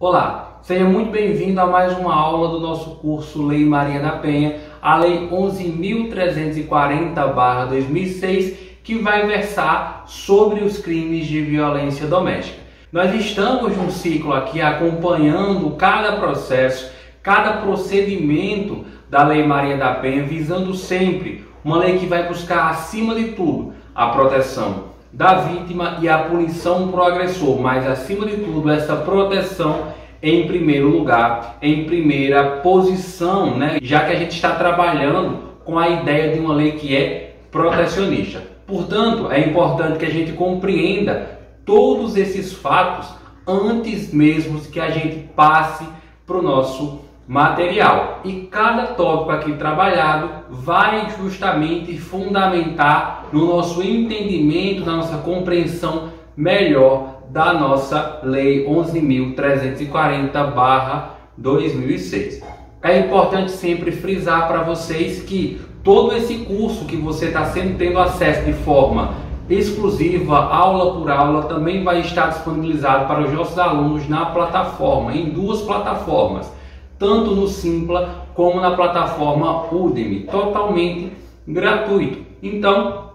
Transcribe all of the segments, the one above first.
Olá, seja muito bem-vindo a mais uma aula do nosso curso Lei Maria da Penha, a Lei 11.340/2006, que vai versar sobre os crimes de violência doméstica. Nós estamos num ciclo aqui acompanhando cada processo, cada procedimento da Lei Maria da Penha, visando sempre uma lei que vai buscar, acima de tudo, a proteção da vítima e a punição para o agressor, mas acima de tudo essa proteção em primeiro lugar, em primeira posição, né? Já que a gente está trabalhando com a ideia de uma lei que é protecionista. Portanto, é importante que a gente compreenda todos esses fatos antes mesmo que a gente passe para o nosso material. E cada tópico aqui trabalhado vai justamente fundamentar no nosso entendimento, na nossa compreensão melhor da nossa Lei 11.340/2006. É importante sempre frisar para vocês que todo esse curso que você está sempre tendo acesso de forma exclusiva, aula por aula, também vai estar disponibilizado para os nossos alunos na plataforma, em duas plataformas, tanto no Simpla como na plataforma Udemy, totalmente gratuito. Então,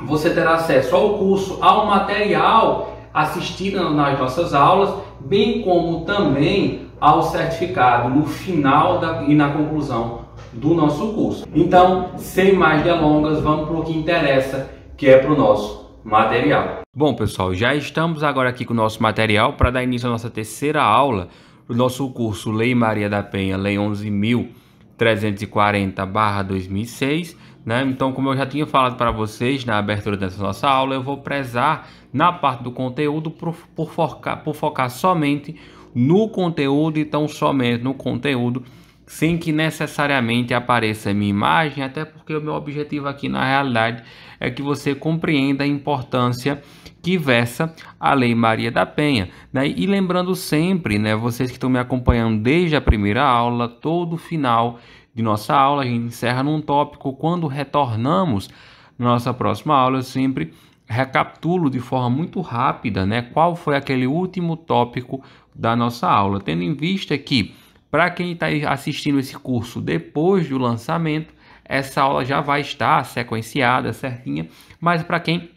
você terá acesso ao curso, ao material assistido nas nossas aulas, bem como também ao certificado no final e na conclusão do nosso curso. Então, sem mais delongas, vamos para o que interessa, que é para o nosso material. Bom, pessoal, já estamos agora aqui com o nosso material para dar início à nossa terceira aula do nosso curso Lei Maria da Penha, Lei 11.340/2006, né? Então, como eu já tinha falado para vocês na abertura dessa nossa aula, eu vou prezar na parte do conteúdo por focar somente no conteúdo e tão somente no conteúdo, sem que necessariamente apareça a minha imagem, até porque o meu objetivo aqui na realidade é que você compreenda a importância que versa a Lei Maria da Penha, né? E lembrando sempre, né, vocês que estão me acompanhando desde a primeira aula, todo final de nossa aula a gente encerra num tópico. Quando retornamos na nossa próxima aula, eu sempre recapitulo de forma muito rápida, né, qual foi aquele último tópico da nossa aula, tendo em vista que, para quem está assistindo esse curso depois do lançamento, essa aula já vai estar sequenciada, certinha, mas para quem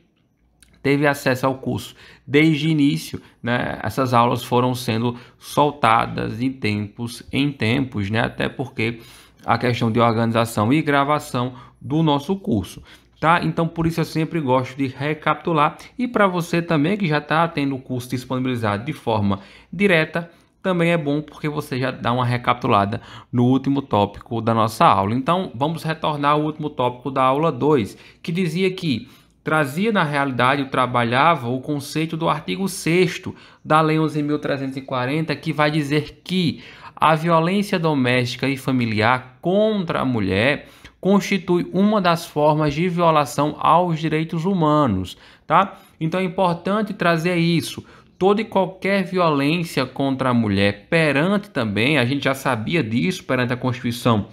teve acesso ao curso desde o início, né, essas aulas foram sendo soltadas em tempos, né, até porque a questão de organização e gravação do nosso curso, tá? Então, por isso eu sempre gosto de recapitular, e para você também que já está tendo o curso disponibilizado de forma direta, também é bom porque você já dá uma recapitulada no último tópico da nossa aula. Então, vamos retornar ao último tópico da aula 2, que dizia que trazia na realidade, trabalhava o conceito do artigo 6º da Lei 11.340, que vai dizer que a violência doméstica e familiar contra a mulher constitui uma das formas de violação aos direitos humanos, tá? Então é importante trazer isso. Toda e qualquer violência contra a mulher perante também, a gente já sabia disso perante a Constituição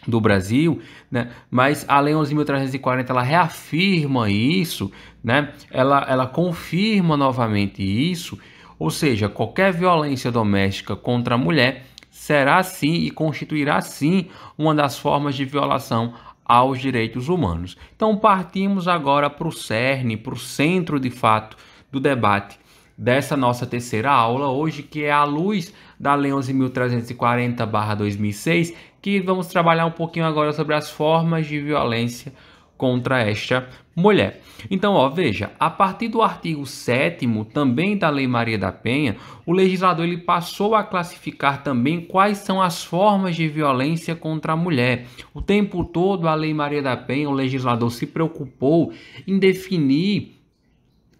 do Brasil, né? Mas a Lei 11.340 ela reafirma isso, né? Ela confirma novamente isso, ou seja, qualquer violência doméstica contra a mulher será sim e constituirá sim uma das formas de violação aos direitos humanos. Então partimos agora para o cerne, para o centro de fato do debate dessa nossa terceira aula hoje, que é à luz da Lei 11.340/2006, que vamos trabalhar um pouquinho agora sobre as formas de violência contra esta mulher. Então, ó, veja, a partir do artigo 7º também da Lei Maria da Penha, o legislador ele passou a classificar também quais são as formas de violência contra a mulher. O tempo todo a Lei Maria da Penha, o legislador se preocupou em definir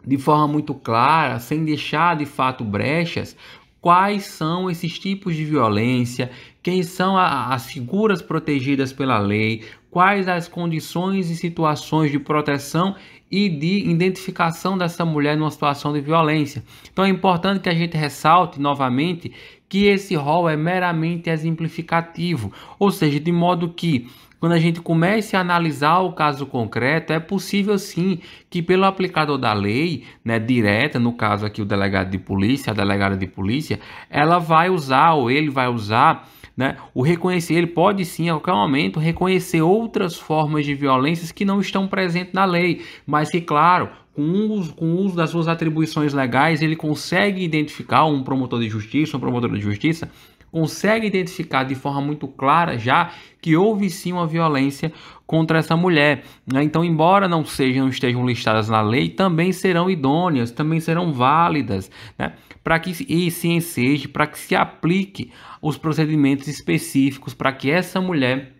de forma muito clara, sem deixar de fato brechas, quais são esses tipos de violência, quem são as figuras protegidas pela lei, quais as condições e situações de proteção e de identificação dessa mulher numa situação de violência. Então é importante que a gente ressalte novamente que esse rol é meramente exemplificativo, ou seja, de modo que quando a gente comece a analisar o caso concreto, é possível sim que pelo aplicador da lei, né, direta, no caso aqui o delegado de polícia, a delegada de polícia, ela vai usar ou ele vai usar, né, o reconhecer, ele pode sim a qualquer momento reconhecer outras formas de violências que não estão presentes na lei, mas que claro, com o uso das suas atribuições legais, ele consegue identificar um promotor de justiça, uma promotora de justiça, consegue identificar de forma muito clara já que houve sim uma violência contra essa mulher, né? Então, embora não estejam listadas na lei, também serão idôneas, também serão válidas, né? Para que e se enseje, para que se aplique os procedimentos específicos para que essa mulher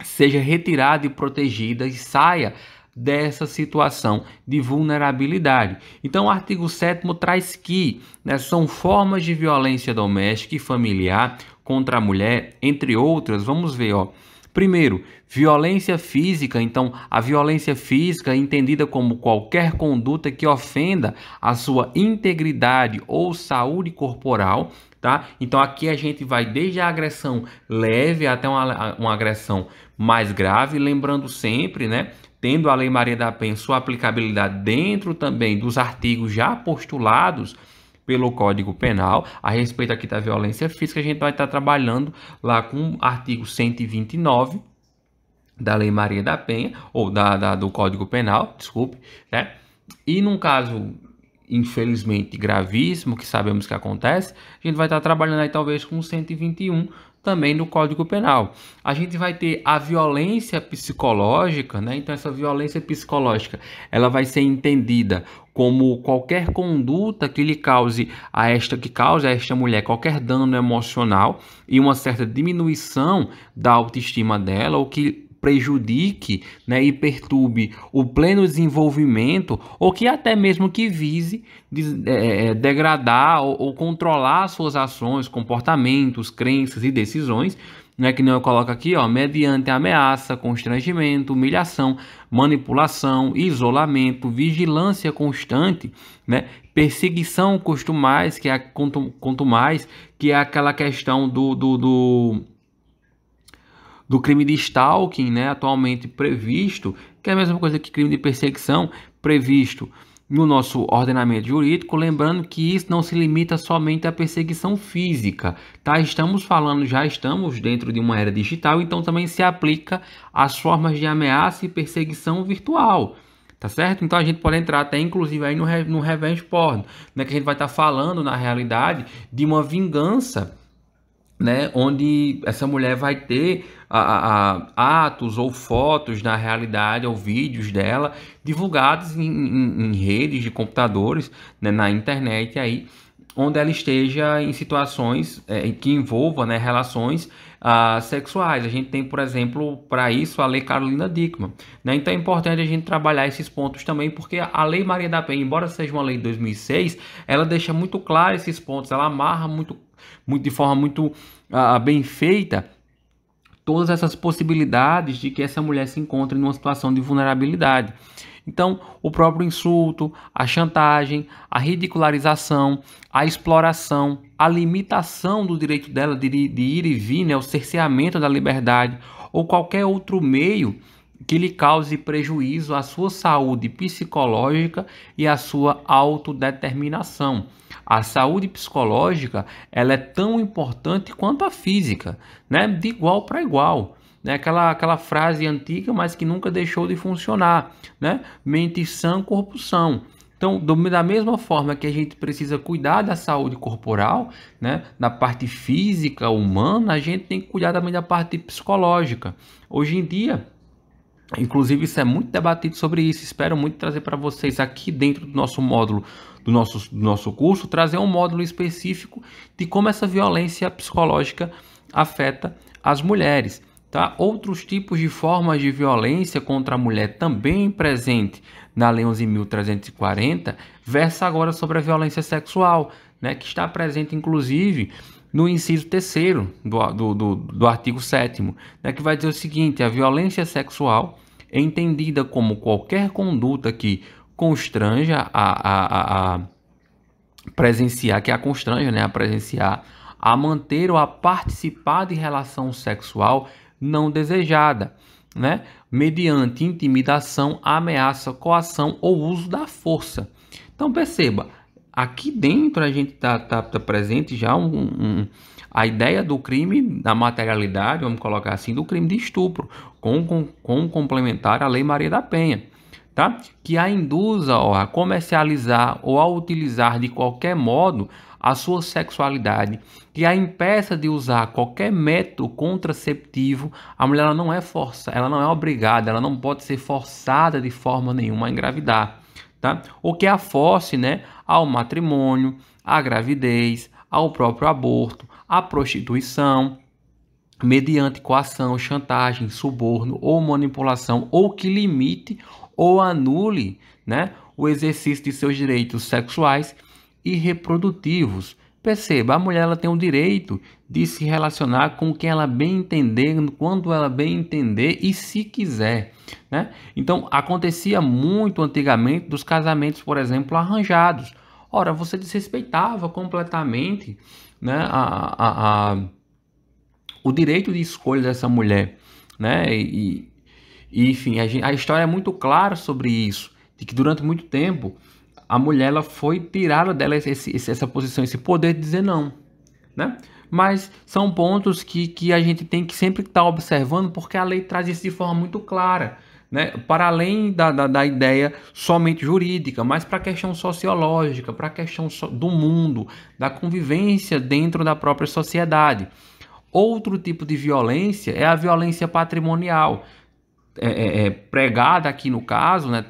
seja retirada e protegida e saia dessa situação de vulnerabilidade. Então, o artigo 7º traz que, né, são formas de violência doméstica e familiar contra a mulher, entre outras. Vamos ver, ó. Primeiro, violência física. Então, a violência física é entendida como qualquer conduta que ofenda a sua integridade ou saúde corporal, tá? Então, aqui a gente vai desde a agressão leve até uma agressão mais grave, lembrando sempre, né, tendo a Lei Maria da Penha sua aplicabilidade dentro também dos artigos já postulados pelo Código Penal, a respeito aqui da violência física, a gente vai estar trabalhando lá com o artigo 129 da Lei Maria da Penha, ou do Código Penal, desculpe, né? E num caso, infelizmente, gravíssimo, que sabemos que acontece, a gente vai estar trabalhando aí talvez com 121 também no Código Penal. A gente vai ter a violência psicológica, né? Então essa violência psicológica, ela vai ser entendida como qualquer conduta que cause a esta mulher qualquer dano emocional e uma certa diminuição da autoestima dela, ou que prejudique, né, e perturbe o pleno desenvolvimento, ou que até mesmo que vise degradar ou controlar suas ações, comportamentos, crenças e decisões, né, que nem eu coloco aqui, ó, mediante ameaça, constrangimento, humilhação, manipulação, isolamento, vigilância constante, né, perseguição quanto mais, que é aquela questão do crime de stalking, né, atualmente previsto, que é a mesma coisa que crime de perseguição, previsto no nosso ordenamento jurídico, lembrando que isso não se limita somente à perseguição física, tá? Já estamos dentro de uma era digital, então também se aplica às formas de ameaça e perseguição virtual, tá certo? Então a gente pode entrar até inclusive aí no revenge porn, né, que a gente vai estar falando na realidade de uma vingança, né, onde essa mulher vai ter atos ou fotos na realidade ou vídeos dela divulgados em redes de computadores, né, na internet aí, onde ela esteja em situações que envolvam, né, relações sexuais. A gente tem, por exemplo, para isso a Lei Carolina Dickmann, né? Então é importante a gente trabalhar esses pontos também, porque a Lei Maria da Penha, embora seja uma lei de 2006, ela deixa muito claro esses pontos, ela amarra de forma muito bem feita todas essas possibilidades de que essa mulher se encontre numa situação de vulnerabilidade. Então, o próprio insulto, a chantagem, a ridicularização, a exploração, a limitação do direito dela de ir e vir, né, o cerceamento da liberdade ou qualquer outro meio que lhe cause prejuízo à sua saúde psicológica e à sua autodeterminação. A saúde psicológica, ela é tão importante quanto a física, né? De igual para igual, né? Aquela frase antiga, mas que nunca deixou de funcionar, né? Mente sã, corpo são. Então, da mesma forma que a gente precisa cuidar da saúde corporal, né, da parte física humana, a gente tem que cuidar também da parte psicológica. Hoje em dia, inclusive, isso é muito debatido sobre isso. Espero muito trazer para vocês aqui dentro do nosso módulo, do nosso curso, trazer um módulo específico de como essa violência psicológica afeta as mulheres, tá? Outros tipos de formas de violência contra a mulher também presente na Lei 11.340 versa agora sobre a violência sexual, né, que está presente inclusive no inciso 3º do artigo 7º, né, que vai dizer o seguinte: a violência sexual é entendida como qualquer conduta que constranja a presenciar, que a constranja, né, a presenciar, a manter ou a participar de relação sexual não desejada, né, mediante intimidação, ameaça, coação ou uso da força. Então perceba, aqui dentro a gente tá presente já a ideia do crime da materialidade, vamos colocar assim, do crime de estupro, com complementar a Lei Maria da Penha, tá? Que a induza a comercializar ou a utilizar de qualquer modo a sua sexualidade, que a impeça de usar qualquer método contraceptivo. A mulher ela não é forçada, ela não é obrigada, ela não pode ser forçada de forma nenhuma a engravidar, tá? Ou que a force, né, ao matrimônio, à gravidez, ao próprio aborto, à prostituição, mediante coação, chantagem, suborno ou manipulação, ou que limite ou anule, né, o exercício de seus direitos sexuais e reprodutivos. Perceba, a mulher ela tem o direito de se relacionar com quem ela bem entender, quando ela bem entender e se quiser, né? Então, acontecia muito antigamente dos casamentos, por exemplo, arranjados. Ora, você desrespeitava completamente, né, o direito de escolha dessa mulher, né? Enfim, a história é muito clara sobre isso, de que durante muito tempo a mulher ela foi tirada dela essa posição, esse poder de dizer não, né? Mas são pontos que a gente tem que sempre estar observando, porque a lei traz isso de forma muito clara, né? Para além da ideia somente jurídica, mas para a questão sociológica, para a questão do mundo, da convivência dentro da própria sociedade. Outro tipo de violência é a violência patrimonial, pregada aqui no caso, né,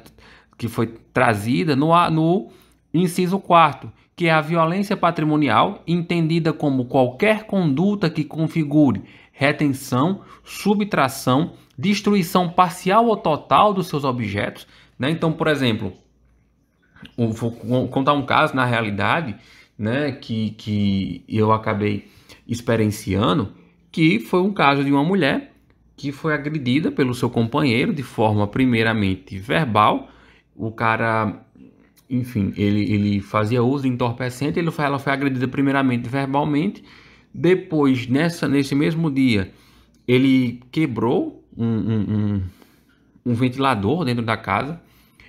que foi trazida no inciso 4º, que é a violência patrimonial, entendida como qualquer conduta que configure retenção, subtração, destruição parcial ou total dos seus objetos, né? Então, por exemplo, vou contar um caso na realidade, né, que eu acabei experienciando, que foi um caso de uma mulher que foi agredida pelo seu companheiro de forma primeiramente verbal. O cara, enfim, ele fazia uso de entorpecente, ela foi agredida primeiramente verbalmente. Depois, nesse mesmo dia, ele quebrou um ventilador dentro da casa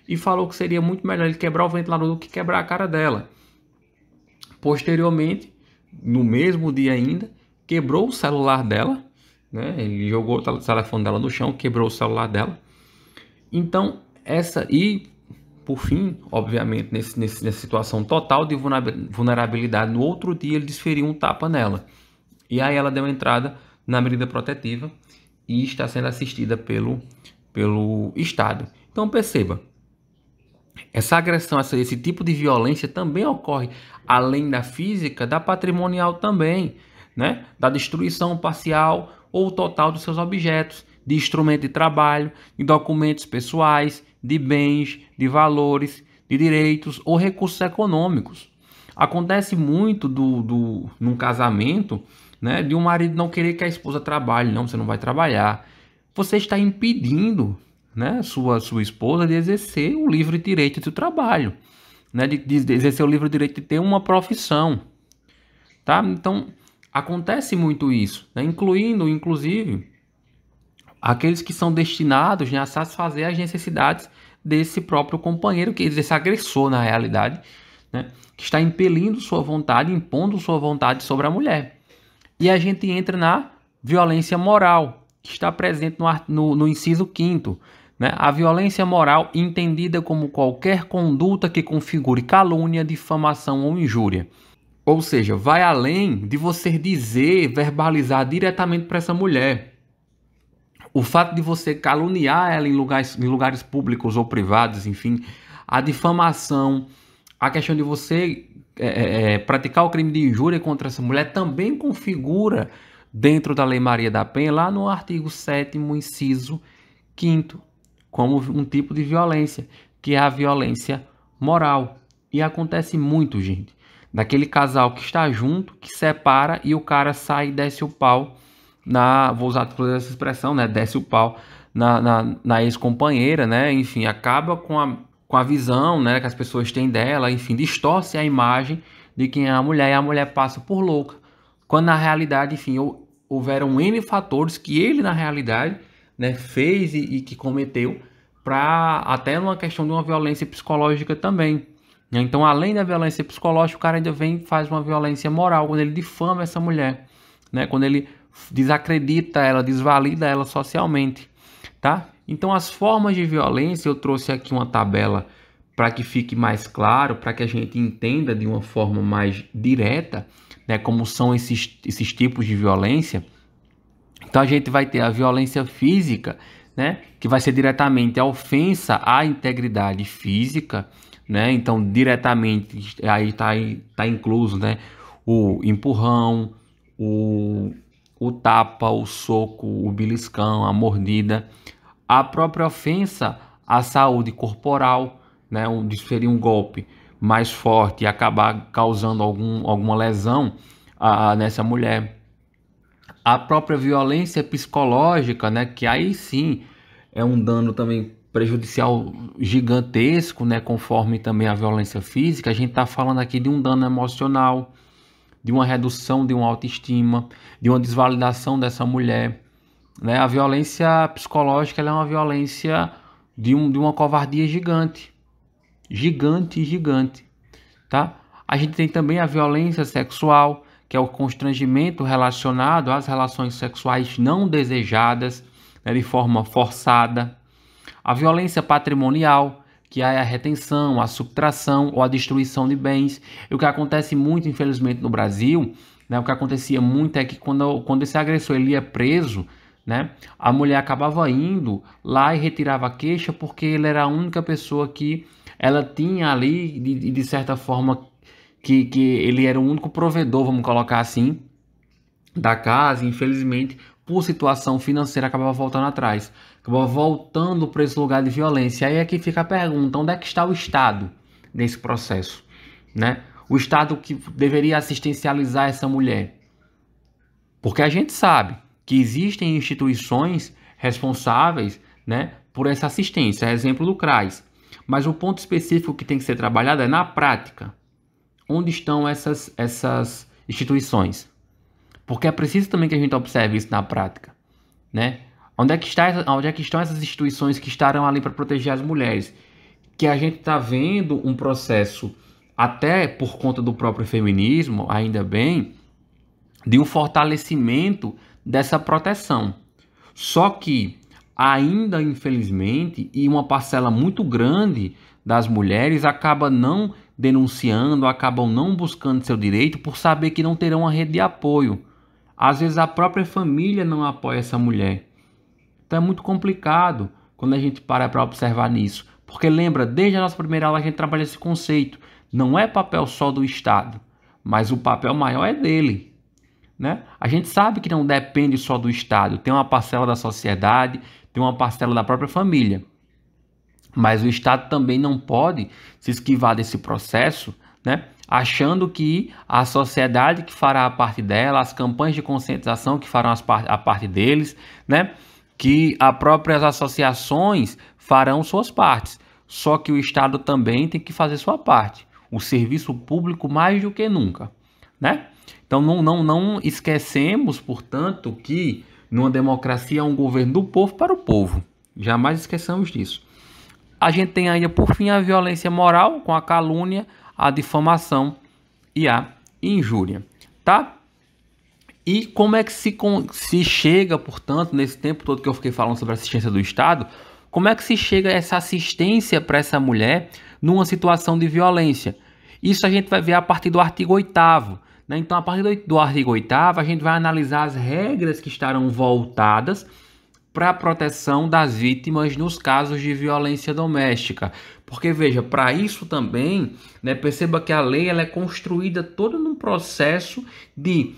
e falou que seria muito melhor ele quebrar o ventilador do que quebrar a cara dela. Posteriormente, no mesmo dia ainda, quebrou o celular dela, né? Ele jogou o telefone dela no chão, quebrou o celular dela. Então, por fim, obviamente, nessa situação total de vulnerabilidade, no outro dia ele desferiu um tapa nela. E aí ela deu entrada na medida protetiva e está sendo assistida pelo Estado. Então perceba, essa agressão, esse tipo de violência também ocorre, além da física, da patrimonial também, né? Da destruição parcial ou total dos seus objetos, de instrumento de trabalho, de documentos pessoais, de bens, de valores, de direitos ou recursos econômicos. Acontece muito num casamento, né, de um marido não querer que a esposa trabalhe. Não, você não vai trabalhar. Você está impedindo, né, sua esposa de exercer o livre direito do trabalho, né, de exercer o livre direito de ter uma profissão, tá? Então, acontece muito isso, né, inclusive, aqueles que são destinados, né, a satisfazer as necessidades desse próprio companheiro, desse agressor, na realidade, né, que está impelindo sua vontade, impondo sua vontade sobre a mulher. E a gente entra na violência moral, que está presente no inciso 5º, né? A violência moral entendida como qualquer conduta que configure calúnia, difamação ou injúria. Ou seja, vai além de você dizer, verbalizar diretamente para essa mulher. O fato de você caluniar ela em lugares públicos ou privados, enfim, a difamação, a questão de você praticar o crime de injúria contra essa mulher também configura dentro da Lei Maria da Penha, lá no artigo 7º, inciso 5º, como um tipo de violência, que é a violência moral. E acontece muito, gente, daquele casal que está junto, que separa e o cara sai e desce o pau vou usar essa expressão, né? Desce o pau na ex-companheira, né? Enfim, acaba com a visão, né, que as pessoas têm dela, enfim, distorce a imagem de quem é a mulher e a mulher passa por louca. Quando na realidade, enfim, houveram N fatores que ele, na realidade, né, fez e que cometeu, para até uma questão de uma violência psicológica também. Então, além da violência psicológica, o cara ainda vem e faz uma violência moral, quando ele difama essa mulher, né, quando ele desacredita ela, desvalida ela socialmente, tá? Então, as formas de violência, eu trouxe aqui uma tabela para que fique mais claro, para que a gente entenda de uma forma mais direta, né, como são esses tipos de violência. Então a gente vai ter a violência física, né, que vai ser diretamente a ofensa à integridade física, né? Então diretamente aí tá incluso, né, o empurrão, o tapa, o soco, o beliscão, a mordida, a própria ofensa à saúde corporal, né, desferir um golpe mais forte e acabar causando alguma lesão nessa mulher. A própria violência psicológica, né, que aí sim é um dano também prejudicial gigantesco, né, conforme também a violência física. A gente está falando aqui de um dano emocional, de uma redução de uma autoestima, de uma desvalidação dessa mulher, né? A violência psicológica, ela é uma violência de uma covardia gigante, gigante, tá? A gente tem também a violência sexual, que é o constrangimento relacionado às relações sexuais não desejadas, né, de forma forçada. A violência patrimonial, que é a retenção, a subtração ou a destruição de bens. E o que acontece muito, infelizmente, no Brasil, né, o que acontecia muito é que quando esse agressor ele ia preso, né, a mulher acabava indo lá e retirava a queixa porque ele era a única pessoa que ela tinha ali, de certa forma, que ele era o único provedor, vamos colocar assim, da casa. Infelizmente, por situação financeira, acabava voltando atrás, acabava voltando para esse lugar de violência. Aí é que fica a pergunta: onde é que está o Estado nesse processo, né? O Estado que deveria assistencializar essa mulher, porque a gente sabe que existem instituições responsáveis, né, por essa assistência, exemplo do CRAS, mas o ponto específico que tem que ser trabalhado é na prática. Onde estão essas instituições? Porque é preciso também que a gente observe isso na prática, né? Onde é que estão essas instituições que estarão ali para proteger as mulheres? Que a gente está vendo um processo, até por conta do próprio feminismo, ainda bem, de um fortalecimento dessa proteção. Só que ainda, infelizmente, e uma parcela muito grande das mulheres acaba não denunciando, acabam não buscando seu direito por saber que não terão uma rede de apoio. Às vezes a própria família não apoia essa mulher. Então é muito complicado quando a gente para observar nisso. Porque lembra, desde a nossa primeira aula a gente trabalha esse conceito. Não é papel só do Estado, mas o papel maior é dele, né? A gente sabe que não depende só do Estado. Tem uma parcela da sociedade, tem uma parcela da própria família. Mas o Estado também não pode se esquivar desse processo, né, achando que a sociedade que fará a parte dela, as campanhas de conscientização que farão a parte deles, né, que as próprias associações farão suas partes. Só que o Estado também tem que fazer sua parte. O serviço público mais do que nunca, né? Então não esquecemos, portanto, que numa democracia é um governo do povo para o povo. Jamais esqueçamos disso. A gente tem ainda, por fim, a violência moral, com a calúnia, a difamação e a injúria, tá? E como é que se chega, portanto, nesse tempo todo que eu fiquei falando sobre a assistência do Estado, como é que se chega a essa assistência para essa mulher numa situação de violência? Isso a gente vai ver a partir do artigo 8º, né? Então, a partir do artigo 8º, a gente vai analisar as regras que estarão voltadas para a proteção das vítimas nos casos de violência doméstica. Porque, veja, para isso também, né, perceba que a lei ela é construída toda num processo de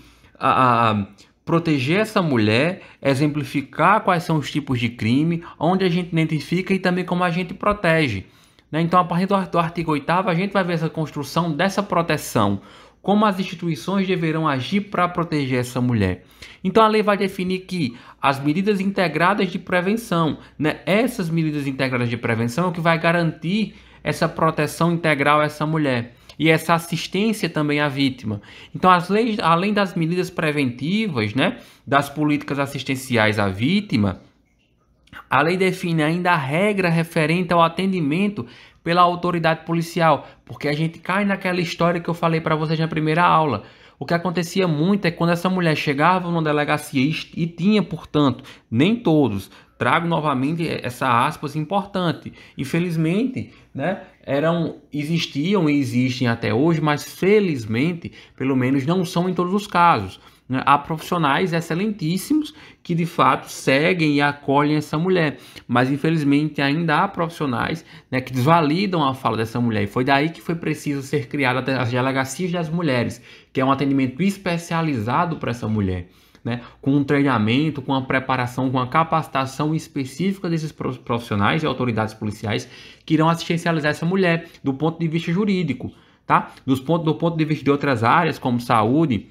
proteger essa mulher, exemplificar quais são os tipos de crime, onde a gente identifica e também como a gente protege, né? Então, a partir do artigo 8º, a gente vai ver essa construção dessa proteção. como as instituições deverão agir para proteger essa mulher. Então a lei vai definir que as medidas integradas de prevenção, né, essas medidas integradas de prevenção é o que vai garantir essa proteção integral a essa mulher e essa assistência também à vítima. Então as leis, além das medidas preventivas, né, das políticas assistenciais à vítima, a lei define ainda a regra referente ao atendimento pela autoridade policial, porque a gente cai naquela história que eu falei para vocês na primeira aula. O que acontecia muito é que quando essa mulher chegava numa delegacia e tinha, portanto, nem todos, trago novamente essa aspas importante, infelizmente, né, existiam e existem até hoje, mas felizmente, pelo menos não são em todos os casos. Há profissionais excelentíssimos que de fato seguem e acolhem essa mulher, mas infelizmente ainda há profissionais, né, que desvalidam a fala dessa mulher. E foi daí que foi preciso ser criadas as delegacias das mulheres, que é um atendimento especializado para essa mulher, né, com um treinamento, com uma preparação, com a capacitação específica desses profissionais e autoridades policiais que irão assistencializar essa mulher do ponto de vista jurídico, tá? Do ponto de vista de outras áreas como saúde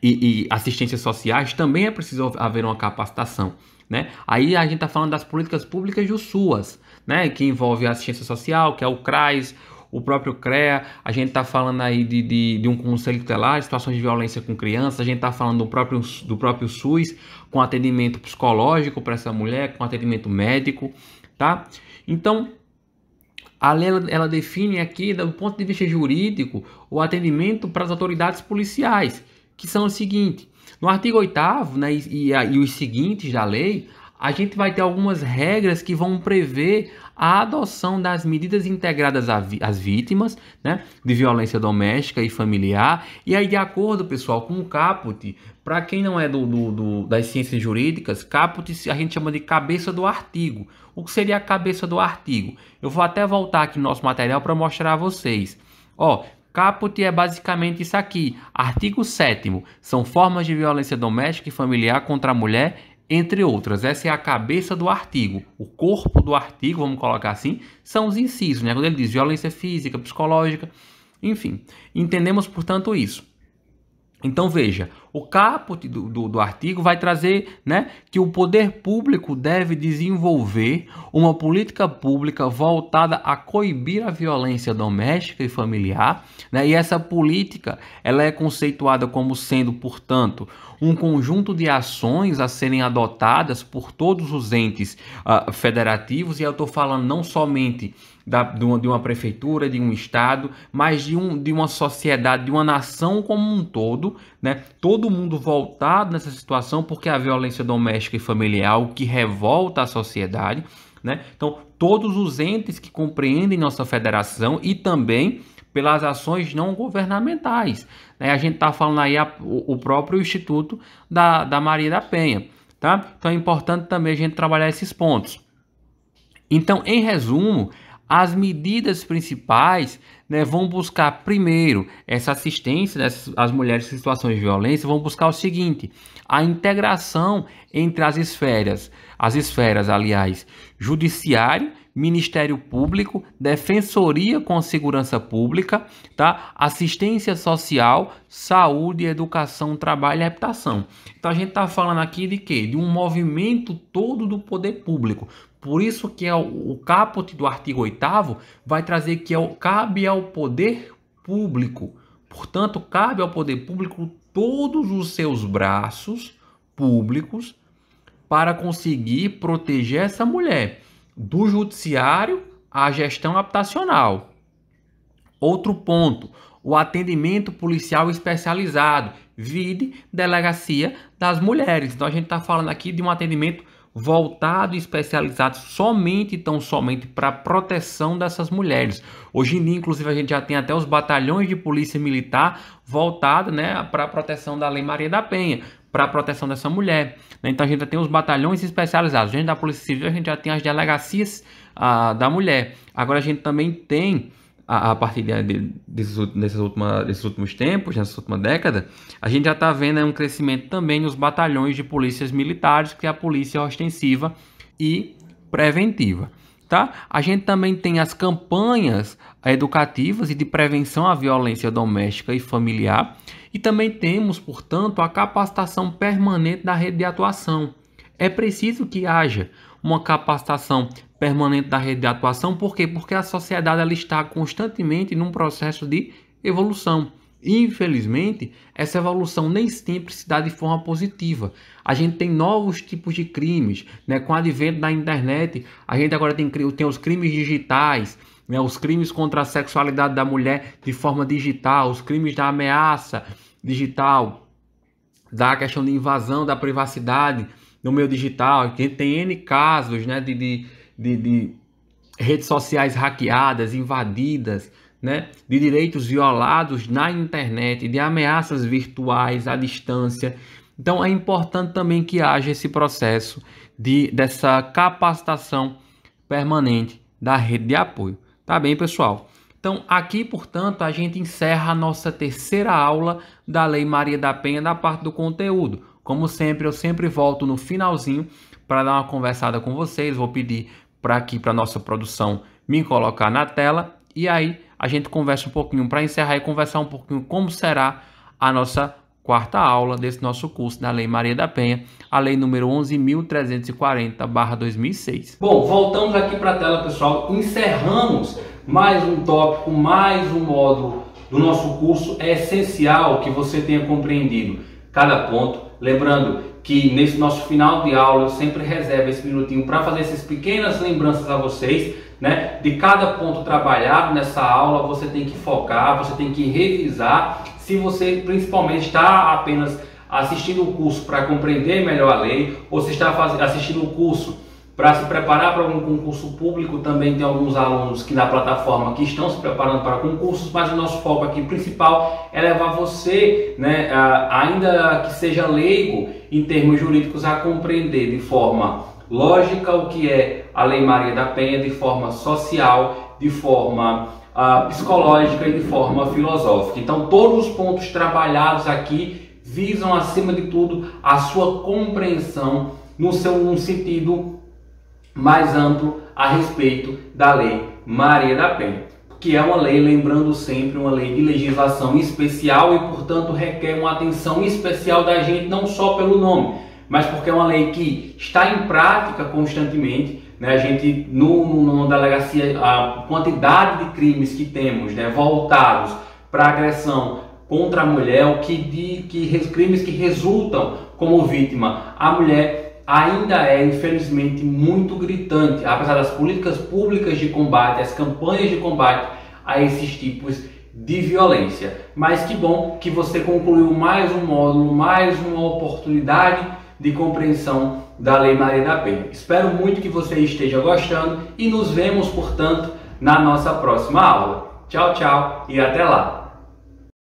e assistências sociais, também é preciso haver uma capacitação, né? Aí a gente está falando das políticas públicas do SUAS, né? Que envolve a assistência social, que é o CRAS, o próprio CREA. A gente está falando aí de um conselho tutelar, situações de violência com crianças. A gente está falando do próprio SUS, com atendimento psicológico para essa mulher, com atendimento médico, tá? Então, a lei ela define aqui, do ponto de vista jurídico, o atendimento para as autoridades policiais, que são o seguinte: no artigo 8º, né, e os seguintes da lei, a gente vai ter algumas regras que vão prever a adoção das medidas integradas às vítimas, né, de violência doméstica e familiar. E aí, de acordo, pessoal, com o caput, para quem não é das ciências jurídicas, caput a gente chama de cabeça do artigo. O que seria a cabeça do artigo? Eu vou até voltar aqui no nosso material para mostrar a vocês. Ó, caput é basicamente isso aqui. Artigo 7º, são formas de violência doméstica e familiar contra a mulher, entre outras. Essa é a cabeça do artigo. O corpo do artigo, vamos colocar assim, são os incisos, né? Quando ele diz violência física, psicológica, enfim. Entendemos, portanto, isso. Então veja, o caput do artigo vai trazer, né, que o poder público deve desenvolver uma política pública voltada a coibir a violência doméstica e familiar, né, e essa política ela é conceituada como sendo, portanto, um conjunto de ações a serem adotadas por todos os entes federativos, e eu estou falando não somente de uma prefeitura, de um estado, mas de uma sociedade, de uma nação como um todo, né? Todo mundo voltado nessa situação, porque a violência doméstica e familiar é algo que revolta a sociedade, né? Então, todos os entes que compreendem nossa federação e também pelas ações não governamentais, né? A gente está falando aí o próprio Instituto da Maria da Penha, tá? Então é importante também a gente trabalhar esses pontos. Então, em resumo, as medidas principais, né, vão buscar primeiro essa assistência às mulheres em situações de violência, vão buscar o seguinte: a integração entre as esferas, aliás, judiciário, Ministério Público, Defensoria com Segurança Pública, tá? Assistência Social, Saúde, Educação, Trabalho e Habitação. Então a gente está falando aqui de quê? De um movimento todo do poder público. Por isso que o caput do artigo 8º vai trazer que cabe ao poder público. Portanto, cabe ao poder público todos os seus braços públicos para conseguir proteger essa mulher, do judiciário à gestão habitacional. Outro ponto, o atendimento policial especializado, vide Delegacia das Mulheres. Então a gente está falando aqui de um atendimento voltado e especializado somente para a proteção dessas mulheres. Hoje em dia, inclusive, a gente já tem até os batalhões de polícia militar voltados, né, para a proteção da Lei Maria da Penha, para a proteção dessa mulher. Então a gente já tem os batalhões especializados. Dentro da Polícia Civil a gente já tem as delegacias da mulher. Agora a gente também tem, a partir desses últimos tempos, nessa última década, a gente já está vendo um crescimento também nos batalhões de polícias militares, que é a polícia ostensiva e preventiva. tá? A gente também tem as campanhas educativas e de prevenção à violência doméstica e familiar. E também temos, portanto, a capacitação permanente da rede de atuação. É preciso que haja uma capacitação permanente da rede de atuação. Por quê? Porque a sociedade ela está constantemente num processo de evolução. Infelizmente, essa evolução nem sempre se dá de forma positiva. A gente tem novos tipos de crimes, né? Com o advento da internet, a gente agora tem os crimes digitais, né? Os crimes contra a sexualidade da mulher de forma digital, os crimes da ameaça digital, da questão de invasão da privacidade no meio digital. A gente tem N casos, né? de redes sociais hackeadas, invadidas, né, de direitos violados na internet, de ameaças virtuais à distância. Então é importante também que haja esse processo dessa capacitação permanente da rede de apoio. Tá bem, pessoal? Então aqui, portanto, a gente encerra a nossa terceira aula da Lei Maria da Penha da parte do conteúdo. Como sempre, eu sempre volto no finalzinho para dar uma conversada com vocês. Vou pedir para aqui, para nossa produção, me colocar na tela. E aí a gente conversa um pouquinho, para encerrar e conversar um pouquinho como será a nossa quarta aula desse nosso curso da Lei Maria da Penha, a lei número 11.340/2006. Bom, voltamos aqui para a tela, pessoal. Encerramos mais um tópico, mais um módulo do nosso curso. É essencial que você tenha compreendido cada ponto. Lembrando que nesse nosso final de aula eu sempre reservo esse minutinho para fazer essas pequenas lembranças a vocês, né? De cada ponto trabalhado nessa aula, você tem que focar, você tem que revisar. Se você principalmente está apenas assistindo o curso para compreender melhor a lei, ou se está assistindo o curso para se preparar para algum concurso público, também tem alguns alunos que na plataforma que estão se preparando para concursos, mas o nosso foco aqui principal é levar você, né, ainda que seja leigo em termos jurídicos, a compreender de forma lógica o que é a Lei Maria da Penha, de forma social, de forma psicológica e de forma filosófica. Então todos os pontos trabalhados aqui visam, acima de tudo, a sua compreensão num sentido mais amplo a respeito da Lei Maria da Penha, que é uma lei, lembrando sempre, uma lei de legislação especial e, portanto, requer uma atenção especial da gente, não só pelo nome, mas porque é uma lei que está em prática constantemente, né? A gente, numa delegacia, a quantidade de crimes que temos, né, voltados para agressão contra a mulher, crimes que resultam como vítima a mulher, ainda é, infelizmente, muito gritante, apesar das políticas públicas de combate, as campanhas de combate a esses tipos de violência. Mas que bom que você concluiu mais um módulo, mais uma oportunidade de compreensão da Lei Maria da Penha. Espero muito que você esteja gostando e nos vemos, portanto, na nossa próxima aula. Tchau, tchau e até lá!